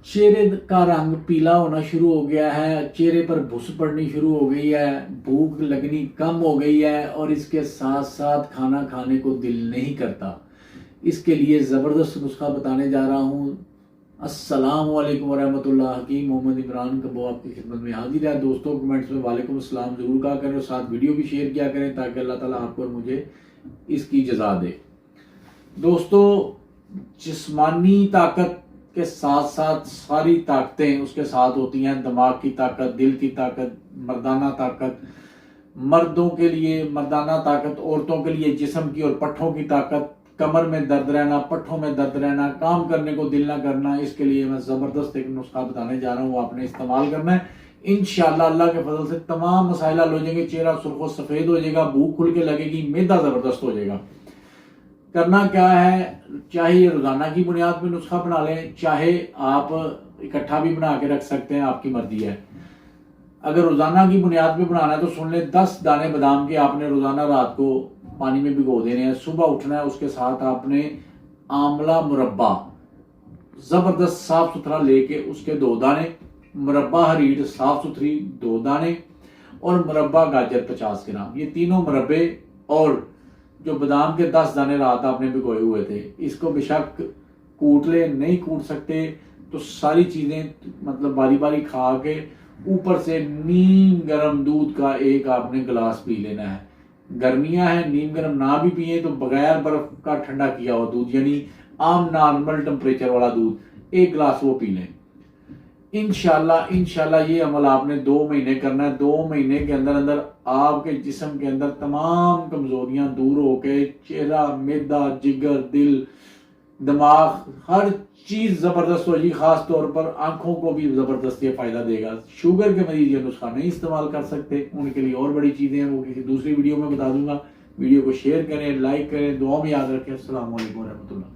चेहरे का रंग पीला होना शुरू हो गया है, चेहरे पर भुस पड़नी शुरू हो गई है, भूख लगनी कम हो गई है और इसके साथ साथ खाना खाने को दिल नहीं करता। इसके लिए ज़बरदस्त नुस्खा बताने जा रहा हूँ। अस्सलाम वालेकुम वरहमतुल्लाह। हकीम मोहम्मद इमरान कबो आपकी खिदमत में हाजिर है। दोस्तों कमेंट्स में वालेकुम अस्सलाम ज़रूर कहा करें और साथ वीडियो भी शेयर किया करें ताकि अल्लाह ताला आपको और मुझे इसकी जज़ा दे। दोस्तों, जिस्मानी ताकत के साथ साथ सारी ताकतें उसके साथ होती हैं। दिमाग की ताकत, दिल की ताकत, मर्दाना ताकत मर्दों के लिए, मर्दाना ताकत औरतों के लिए जिस्म की और पट्ठों की ताकत, कमर में दर्द रहना, पट्ठों में दर्द रहना, काम करने को दिल ना करना, इसके लिए मैं ज़बरदस्त एक नुस्खा बताने जा रहा हूँ। आपने इस्तेमाल करना है। इंशाअल्लाह अल्लाह के फजल से तमाम मसाइल हल हो जाएंगे, चेहरा सुर्ख सफ़ेद हो जाएगा, भूख खुल के लगेगी, मैदा ज़बरदस्त हो जाएगा। करना क्या है, चाहे रोजाना की बुनियाद पर नुस्खा बना लें, चाहे आप इकट्ठा भी बना के रख सकते हैं, आपकी मर्जी है। अगर रोजाना की बुनियाद पे बनाना है तो सुन लें, 10 दाने बादाम के आपने रोजाना रात को पानी में भिगो देने हैं। सुबह उठना है, उसके साथ आपने आंवला मुरब्बा जबरदस्त साफ सुथरा लेके उसके 2 दाने, मुरब्बा हरीट साफ सुथरी 2 दाने और मुरब्बा गाजर 50 ग्राम, ये तीनों मुरब्बे और जो बादाम के 10 दाने रात आपने भिगोए हुए थे, इसको बेशक कूट ले, नहीं कूट सकते तो सारी चीजें मतलब बारी बारी खा के ऊपर से नीम गर्म दूध का एक आपने गिलास पी लेना है। गर्मियां हैं, नीम गर्म ना भी पिए तो बगैर बर्फ का ठंडा किया हुआ दूध, यानी आम नॉर्मल टेम्परेचर वाला दूध 1 गिलास वो पी लें। इंशाल्लाह ये अमल आपने 2 महीने करना है। 2 महीने के अंदर अंदर आपके जिस्म के अंदर तमाम कमजोरियां दूर होके चेहरा, मैदा, जिगर, दिल, दिमाग, हर चीज जबरदस्त होगी। खास तौर पर आंखों को भी जबरदस्त ये फायदा देगा। शुगर के मरीज ये नुस्खा नहीं इस्तेमाल कर सकते, उनके लिए और बड़ी चीजें हैं, वो किसी दूसरी वीडियो में बता दूंगा। वीडियो को शेयर करें, लाइक करें, दुआ में याद रखें। अस्सलाम वालेकुम रहमतुल्लाह।